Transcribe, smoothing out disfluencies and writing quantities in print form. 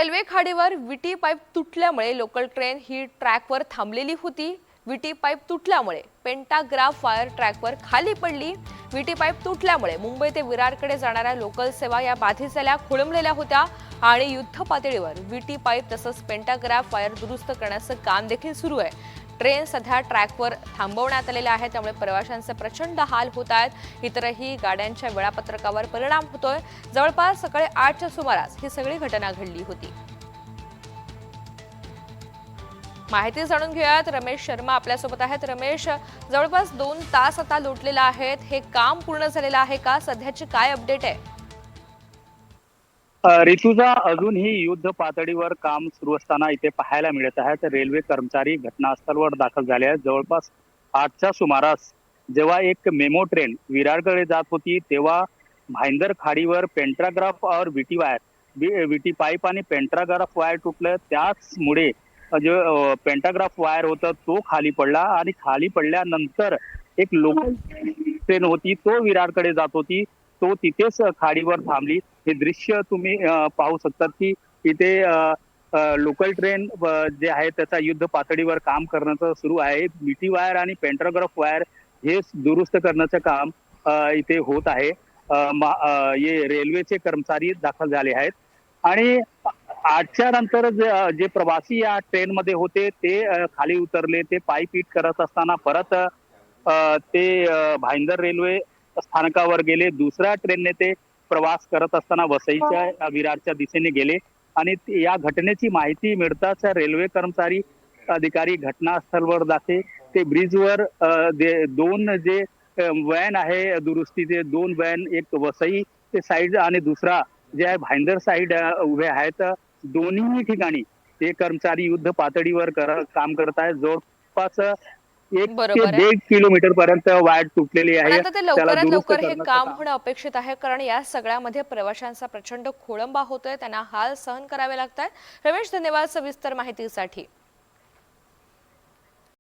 Railway खाडीवर विटी pipe तुटल्यामुळे local train ही ट्रॅकवर थांबलेली होती। विटी पाईप तुटल्यामुळे पेंटाग्राफ वायर ट्रॅकवर खाली पडली। विटी पाईप तुटल्यामुळे मुंबई ते विरारकडे जाणाऱ्या लोकल सेवा या बाधित झाल्या, खोळंबलेल्या होत्या आणि युद्ध पातळीवर विटी पाईप तसंच पेंटाग्राफ वायर दुरुस्त करण्याचं काम देखील सुरू आहे। ट्रेन सध्या ट्रॅकवर थांबवण्यात आलेल्या आहेत, त्यामुळे प्रवाशांचे प्रचंड हाल होत आहेत। इतरही गाड्यांच्या वेळापत्रकावर परिणाम होतोय। जवळपास सकाळी 8च्या सुमारास ही सगळी घटना घडली होती। माहिती जाणून घेऊयात, रमेश शर्मा आपल्यासोबत आहेत। रमेश, जवळपास 2 तास आता लोटलेला आहेत, हे काम पूर्ण झालेलं आहे का? सध्याची काय अपडेट आहे? ऋतुजा, अजूनही युद्ध पातळीवर काम सुरू असताना इथे पाहायला मिळत आहे तर रेल्वे कर्मचारी घटनास्थळावर दाखल झाले आहेत। जवळपास 8च्या सुमारास जेव्हा एक मेमो ट्रेन विरारकडे जात होती तेव्हा भाईंदर खाडीवर पेंटाग्राफ और विटी पाईप आणि पेंटाग्राफ वायर तुटलं। त्याचमुळे जो पेंटाग्राफ वायर होता तो खाली पडला आणि खाली पडल्यानंतर एक लोकल ट्रेन होती तो विरारकडे जात होती, तो तिथेच खाडीवर थांबली। हे दृश्य तुम्ही पाहू शकतात की इथे लोकल ट्रेन जे आहे त्याचा युद्ध पातळीवर काम करण्याचं सुरू आहे। विटी वायर आणि पेंटाग्राफ वायर हे दुरुस्त करण्याचं काम इथे होत आहे। हे रेल्वेचे कर्मचारी दाखल झाले आहेत आणि 8च्या नंतर जे प्रवासी या ट्रेन मध्ये होते ते खाली उतरले। ते पाय पीट करत असताना परत ते भाईंदर रेल्वे स्थानकावर गेले। दुसऱ्या ट्रेनने ते प्रवास करत असताना वसईच्या विरारच्या दिशेने गेले आणि या घटनेची माहिती मिळताच रेल्वे कर्मचारी अधिकारी घटनास्थळावर जाते। ते ब्रिजवर 2 जे वॅन आहे दुरुस्तीचे 2 वॅन, एक वसई ते साईड आणि दुसरा जे आहे भाईंदर साईड उभे आहेत। दोन्ही ठिकाणी ते कर्मचारी युद्ध पातळीवर काम करत आहेत। जवळपास 1 ते बरोबर आहे। 1.5 किलोमीटर पर्यंत वायर तुटलेली पण आहे, आता ते त्याला लवकरात दुरुस्त लवकर हे करण्याचं काम काम होणं अपेक्षित आहे, कारण या सगळ्यामध्ये प्रवाशांचा प्रचंड खोळंबा होतोय, त्यांना हाल सहन करावे लागतात। रमेश, धन्यवाद सविस्तर माहितीसाठी।